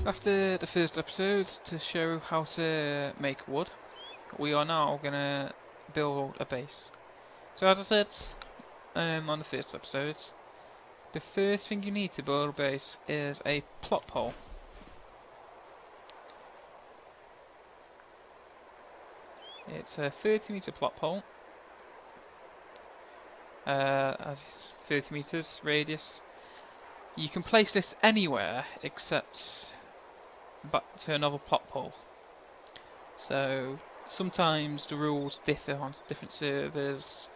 After the first episode to show how to make wood, we are now gonna build a base. So as I said on the first episode, the first thing you need to build a base is a plot pole. It's a 30-meter plot pole, as 30 meters radius. You can place this anywhere except back to another plot pole. So sometimes the rules differ on different servers,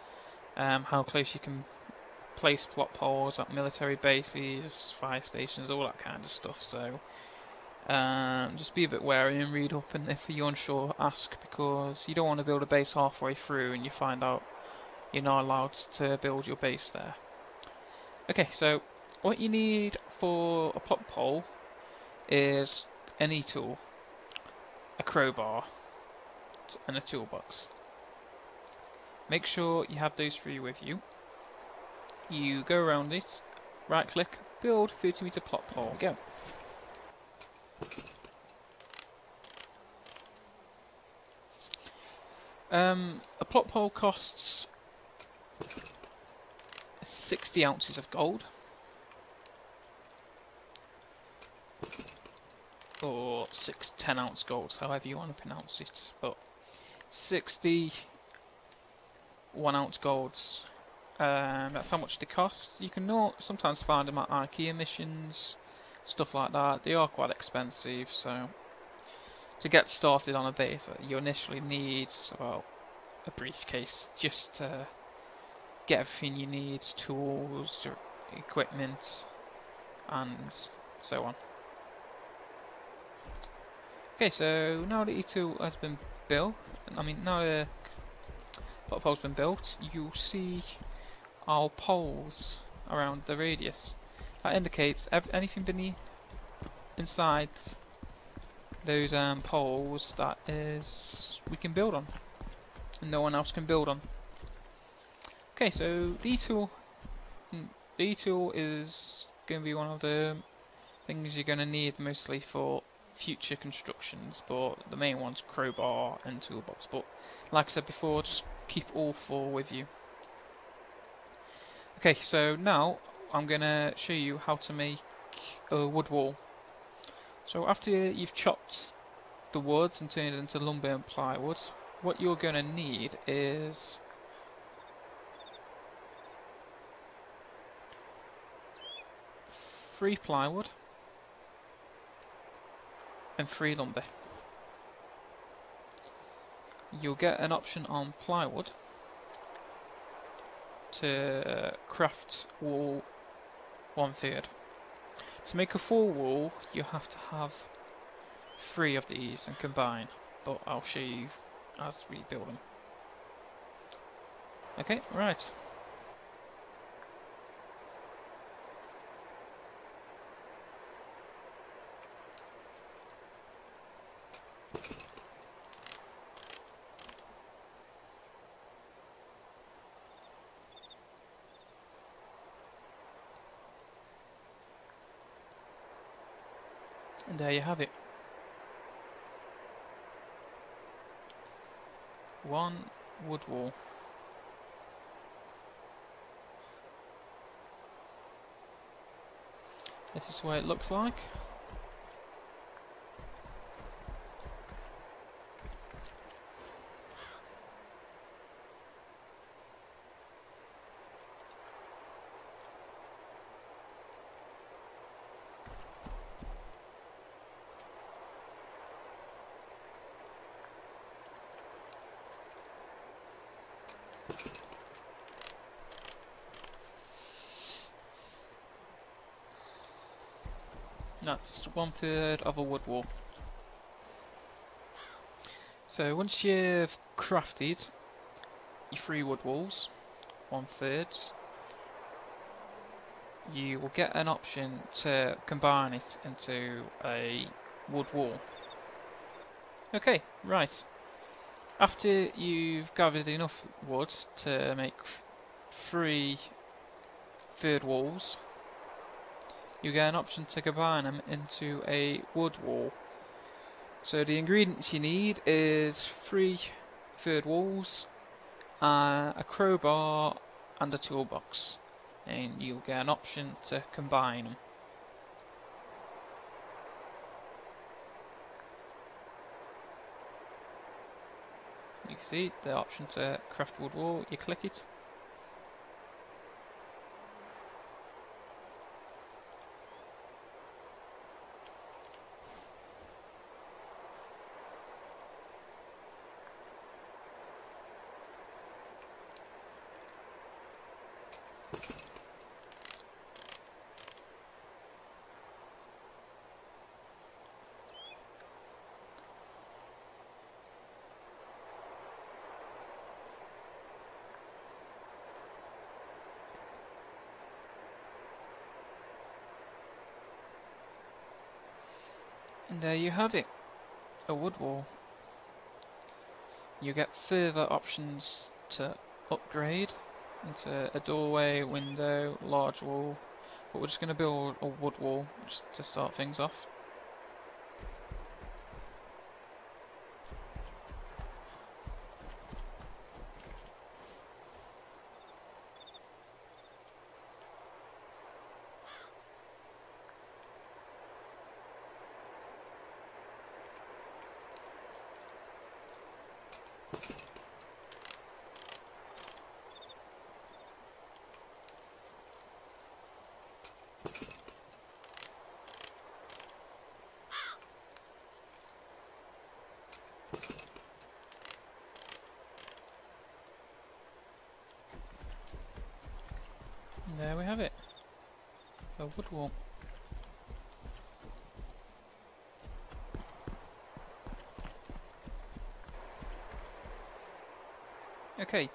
how close you can place plot poles at military bases, fire stations, all that kind of stuff. So just be a bit wary and read up, and if you're unsure, ask, because you don't want to build a base halfway through and you find out you're not allowed to build your base there. Okay, so what you need for a plot pole is an E-tool, a crowbar, and a toolbox. Make sure you have those three with you. You go around it, right click, build 30-meter plot pole, go. A plot pole costs 60 ounces of gold, or 6 10-ounce golds, however you want to pronounce it, but 60 1-ounce golds, that's how much they cost. You can sometimes find them at IKEA missions, stuff like that. They are quite expensive, so to get started on a base you initially need about a briefcase just to get everything you need, tools, equipment, and so on. Okay, so now the E2 has been built, now the plot pole's been built, you'll see our poles around the radius. That indicates anything beneath, inside those poles that we can build on, and no one else can build on. Okay, so the E-tool is going to be one of the things you're going to need mostly for future constructions, but the main one's crowbar and toolbox. But like I said before, just keep all four with you. Okay, so now I'm going to show you how to make a wood wall. So after you've chopped the woods and turned it into lumber and plywood, what you're going to need is 3 plywood and 3 lumber. You'll get an option on plywood to craft wall 1/3. To make a full wall, you have to have 3 of these and combine, but I'll show you as we build them. Okay, right. And there you have it. 1 wood wall. This is what it looks like. That's 1/3 of a wood wall. So once you've crafted your 3 wood walls, 1/3, you will get an option to combine it into a wood wall. Okay, right. After you've gathered enough wood to make 3 third walls, you get an option to combine them into a wood wall. So the ingredients you need is 3 third walls, a crowbar and a toolbox, and you'll get an option to combine them. You can see the option to craft wood wall, you click it. And there you have it, a wood wall. You get further options to upgrade into a doorway, window, large wall, but we're just going to build a wood wall just to start things off. And there we have it, a wood wall. Okay,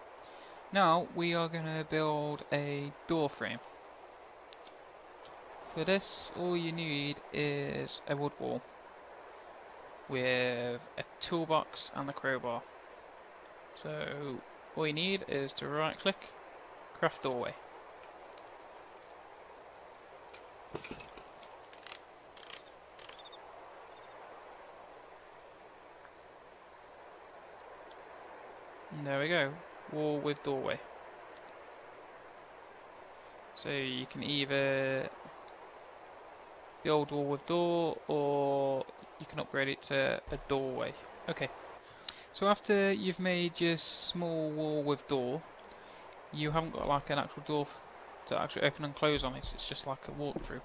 now we are going to build a door frame. For this, all you need is a wood wall with a toolbox and a crowbar. So all you need is to right click, craft doorway. And there we go, wall with doorway. So you can either build wall with door, or you can upgrade it to a doorway. Okay, so after you've made your small wall with door, you haven't got like an actual door to actually open and close on it, it's just like a walkthrough.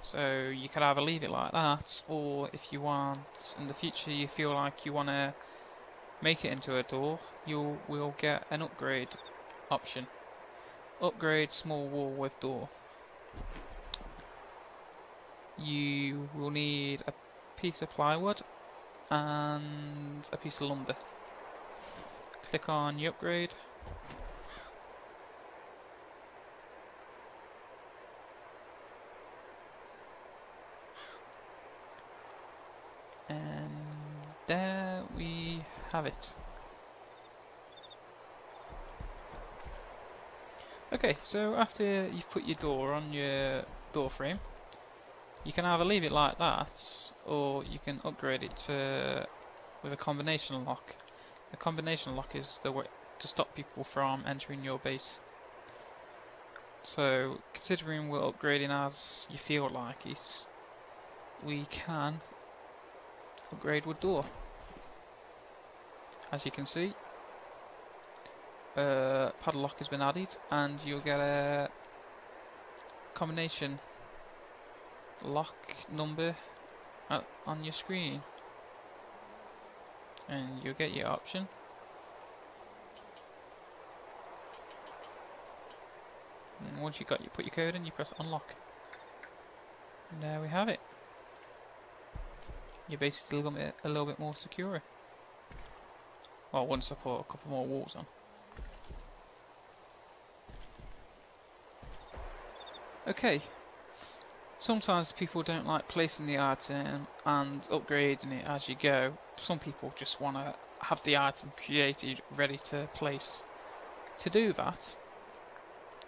So you can either leave it like that, or if you want, in the future you feel like you want to make it into a door, you will get an upgrade option. Upgrade small wall with door. You will need a piece of plywood and a piece of lumber. Click on your upgrade. And there we have it. Okay, so after you've put your door on your door frame, you can either leave it like that, or you can upgrade it with a combination lock. A combination lock is the way to stop people from entering your base. So, considering we're upgrading as you feel like it, we can upgrade with door. As you can see, padlock has been added, and you'll get a combination lock number on your screen, and you'll get your option. And once you put your code in, you press unlock, and there we have it. Your base is a little bit more secure. Well, once I put a couple more walls on. Okay. Sometimes people don't like placing the item and upgrading it as you go. Some people just want to have the item created, ready to place. To do that,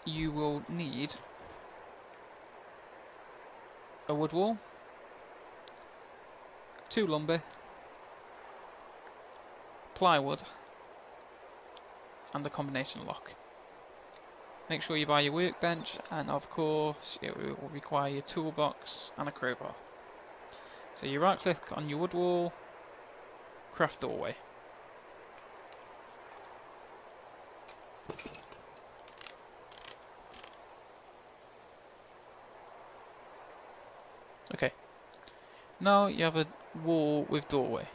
you will need a wood wall, 2 lumber, plywood, and a combination lock. Make sure you buy your workbench, and of course it will require your toolbox and a crowbar. So you right click on your wood wall, craft doorway. Okay, now you have a wall with doorway.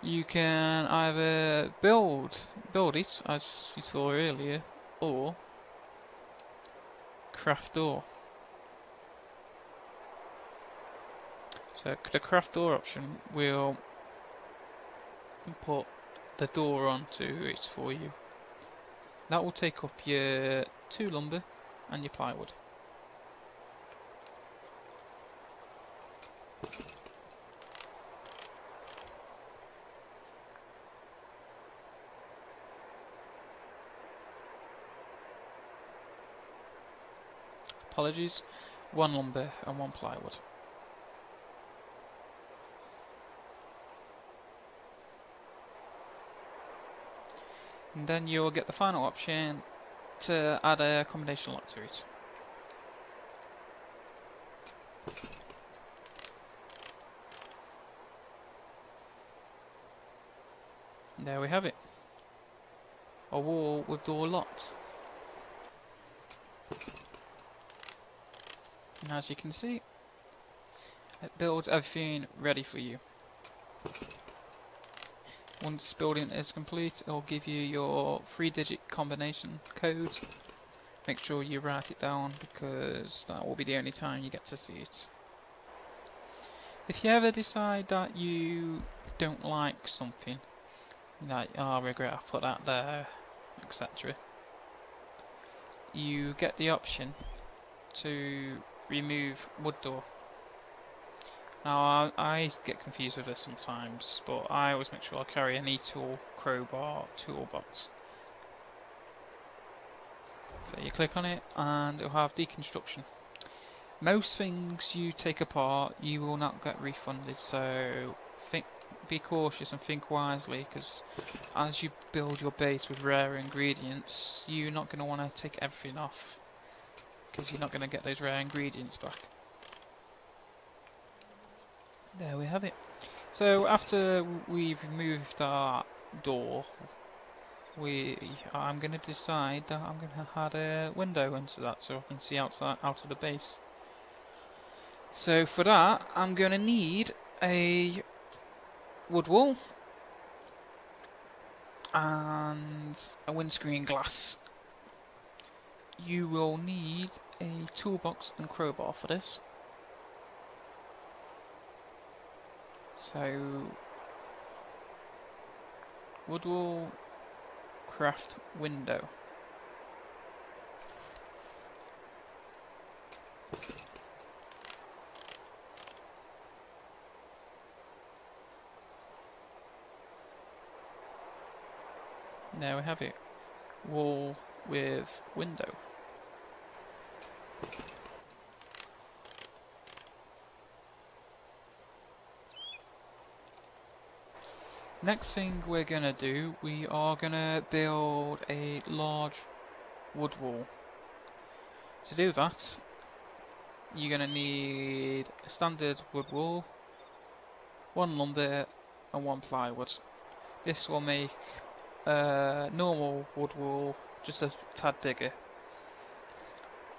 You can either build it as you saw earlier, or craft door. So the craft door option will put the door onto it for you. That will take up your 2 lumber and your plywood. Apologies, 1 lumber and 1 plywood. And then you'll get the final option to add a combination lock to it. And there we have it. A wall with door locks. And as you can see, it builds everything ready for you. Once building is complete, it will give you your 3-digit combination code. Make sure you write it down, because that will be the only time you get to see it. If you ever decide that you don't like something, like, oh, I regret I put that there, etc., you get the option to remove wood door. Now I get confused with this sometimes, but I always make sure I carry an e-tool, crowbar, toolbox. So you click on it and it'll have deconstruction. Most things you take apart you will not get refunded, so be cautious and think wisely, because as you build your base with rare ingredients, you're not going to want to take everything off, because you're not going to get those rare ingredients back. There we have it. So after we've removed our door, I'm going to decide that I'm going to add a window into that so I can see outside out of the base. So for that, I'm going to need a wood wall and a windscreen glass. You will need a toolbox and crowbar for this. So wood wall, craft window. There we have it. Wall with window. Next thing we're gonna do, we are gonna build a large wood wall. To do that, you're gonna need a standard wood wall, 1 lumber and 1 plywood. This will make a normal wood wall just a tad bigger.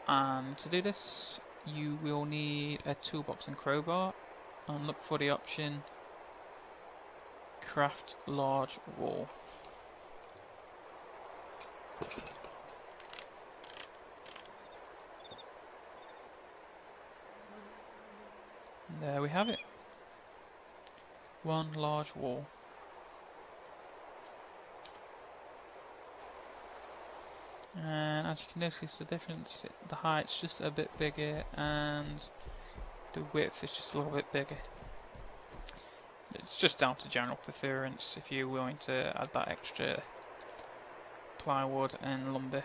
And to do this, you will need a toolbox and crowbar, and look for the option craft large wall. And there we have it. 1 large wall. And as you can notice the difference, the height's just a bit bigger and the width is just a little bit bigger. It's just down to general preference if you're willing to add that extra plywood and lumber.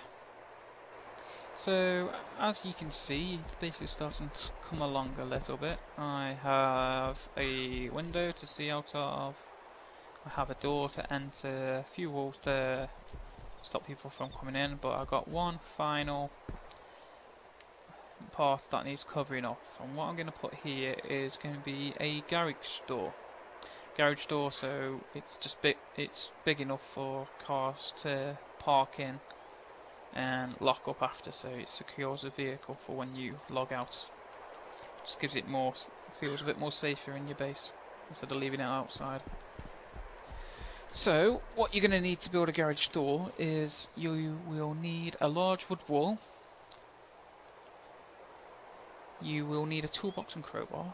So, as you can see, it's basically starting to come along a little bit. I have a window to see out of, I have a door to enter, a few walls to stop people from coming in, but I've got one final part that needs covering off, and what I'm going to put here is going to be a garage door. So it's just big enough for cars to park in and lock up after, so it secures the vehicle for when you log out. Just gives it more, feels a bit more safer in your base instead of leaving it outside. So what you're going to need to build a garage door is you will need a large wood wall. You will need a toolbox and crowbar.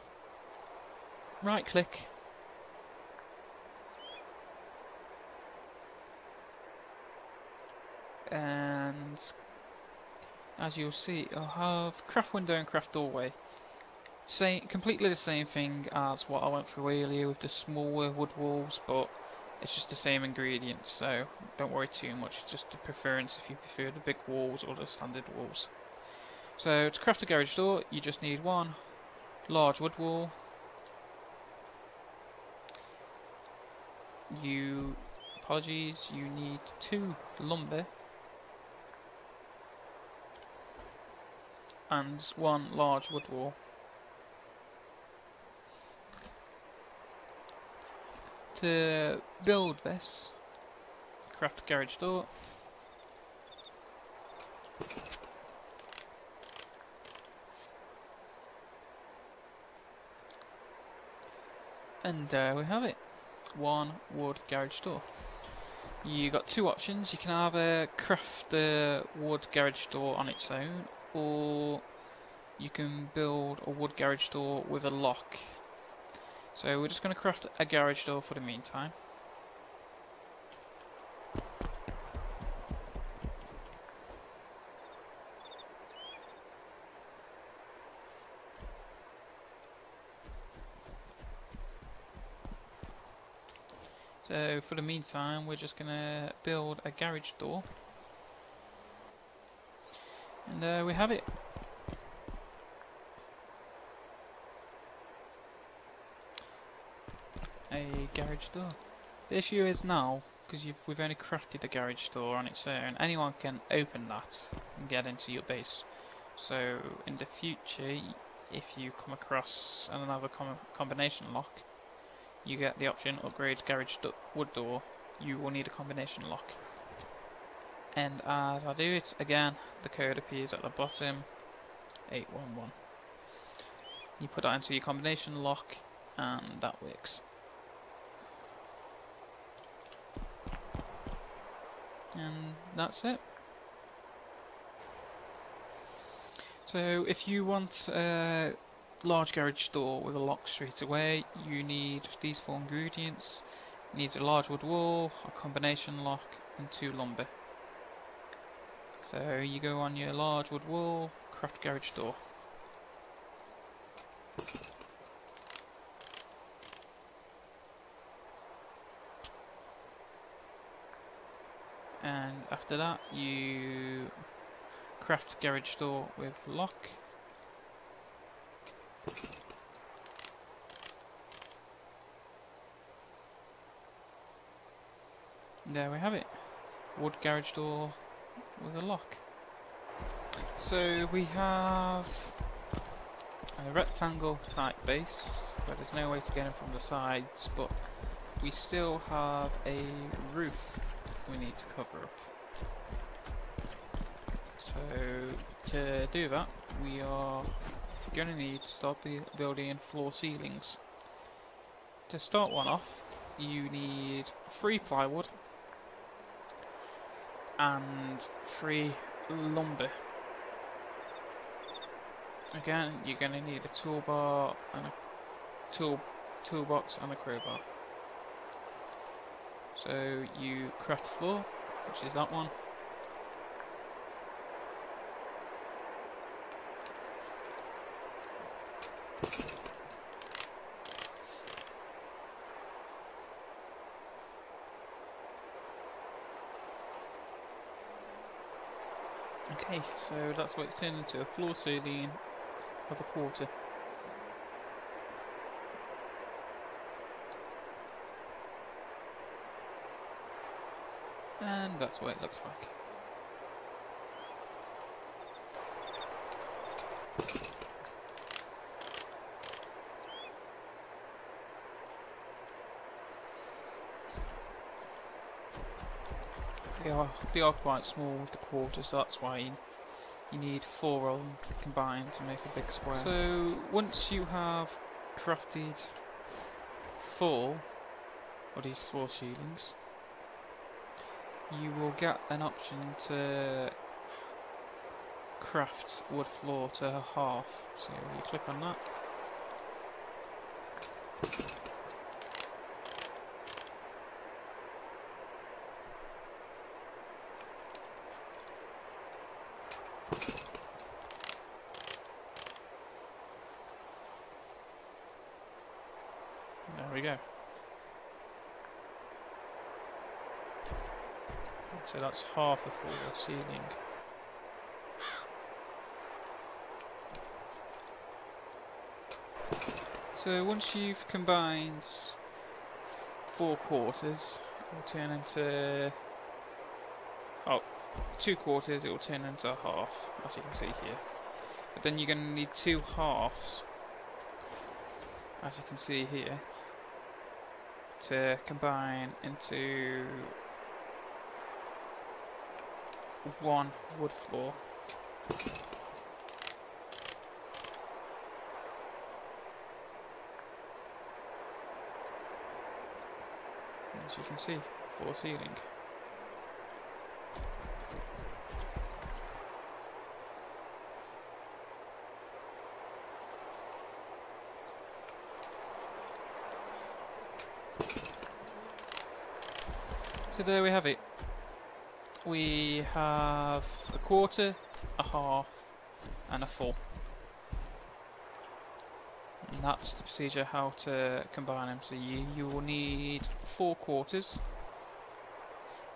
Right click. And as you'll see, I'll have craft window and craft doorway. Completely the same thing as what I went through earlier with the smaller wood walls, but it's just the same ingredients, so don't worry too much. It's just a preference if you prefer the big walls or the standard walls. So to craft a garage door, you just need one large wood wall. You need 2 lumber and 1 large wood wall. To build this, craft a garage door. And there we have it. 1 wood garage door. You got 2 options. You can either craft the wood garage door on its own, or you can build a wood garage door with a lock. So we're just going to craft a garage door for the meantime. So for the meantime, we're just going to build a garage door. And there we have it. A garage door. The issue is now, because we've only crafted the garage door on its own, anyone can open that and get into your base. So in the future, if you come across another combination lock, you get the option upgrade garage wood door. You will need a combination lock. And as I do it again, the code appears at the bottom, 811. You put that into your combination lock, and that works. And that's it. So if you want a large garage door with a lock straight away, you need these 4 ingredients. You need a large wood wall, a combination lock, and 2 lumber. So you go on your large wood wall, craft garage door. And after that you craft garage door with lock. And there we have it. Wood garage door with a lock. So we have a rectangle type base where there's no way to get in from the sides, but we still have a roof we need to cover up. So to do that, we are going to need to start building floor ceilings. To start one off, you need 3 plywood and 3 lumber. Again, you're going to need a toolbar and a toolbox and a crowbar. So you craft the floor, which is that one. Okay, so that's what it's turned into, a floor ceiling of a quarter. And that's what it looks like. They are quite small, the quarters, so that's why you need 4 of them combined to make a big square. So once you have crafted 4 of these floor ceilings, you will get an option to craft wood floor to a half. So you click on that. There we go. So that's half a floor ceiling. So once you've combined 4 quarters, it will turn into 2 quarters. It will turn into a half, as you can see here. But then you're going to need 2 halves, as you can see here, to combine into 1 wood floor. As you can see, floor ceiling. So there we have it. We have a quarter, a half, and a full. And that's the procedure how to combine them. So you will need 4 quarters.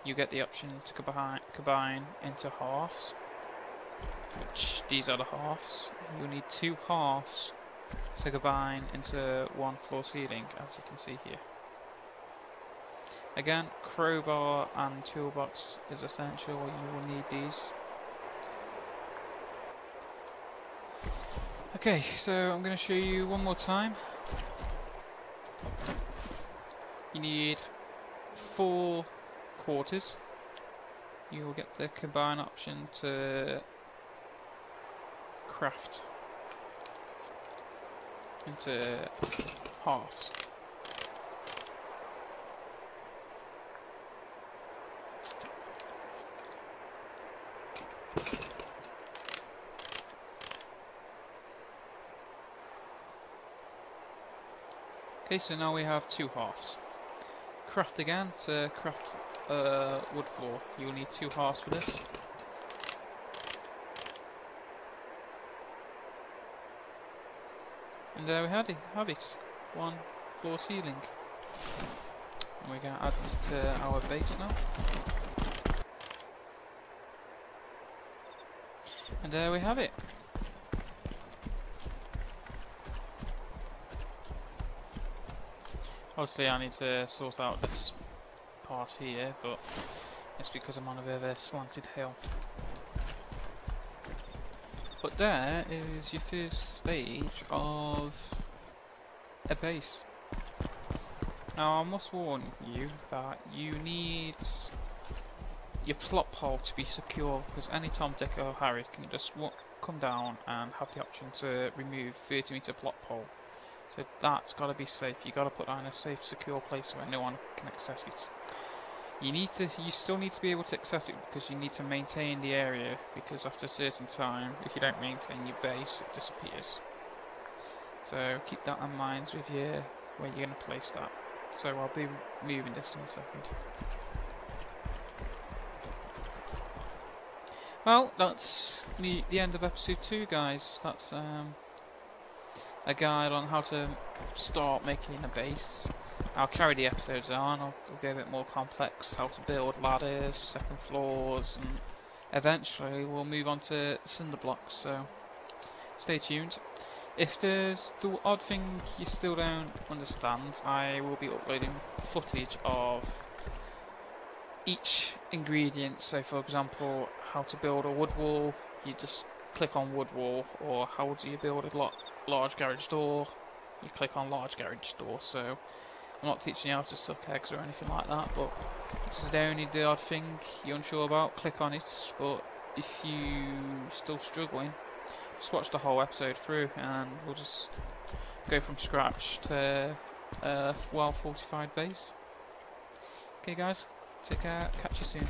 You get the option to combine into halves, which these are the halves. You'll need 2 halves to combine into 1 floor ceiling, as you can see here. Again, crowbar and toolbox is essential. You will need these. Okay, so I'm going to show you one more time. You need 4 quarters. You will get the combine option to craft into halves. Okay, so now we have 2 halves. Craft again to craft wood floor. You will need 2 halves for this. And there we have it. 1 floor ceiling. And we're going to add this to our base now. And there we have it. Obviously I need to sort out this part here, but it's because I'm on a bit of a slanted hill. But there is your first stage of a base. Now I must warn you that you need your plot pole to be secure, because any Tom, Dick or Harry can just come down and have the option to remove 30-meter plot pole. So that's got to be safe. You got to put that in a safe, secure place where no one can access it. You still need to be able to access it because you need to maintain the area. Because after a certain time, if you don't maintain your base, it disappears. So keep that in mind with where you're going to place that. So I'll be moving this in a second. Well, that's the end of episode 2, guys. That's a guide on how to start making a base. I'll carry the episodes on. I'll go a bit more complex, how to build ladders, second floors, and eventually we'll move on to cinder blocks, so stay tuned. If there's the odd thing you still don't understand, I will be uploading footage of each ingredient. So for example, how to build a wood wall, you just click on wood wall, or how do you build a large garage door, you click on large garage door. So I'm not teaching you how to suck eggs or anything like that, but this is the only the odd thing you're unsure about, click on it. But if you're still struggling, just watch the whole episode through and we'll just go from scratch to well-fortified base. Okay guys, take care, catch you soon.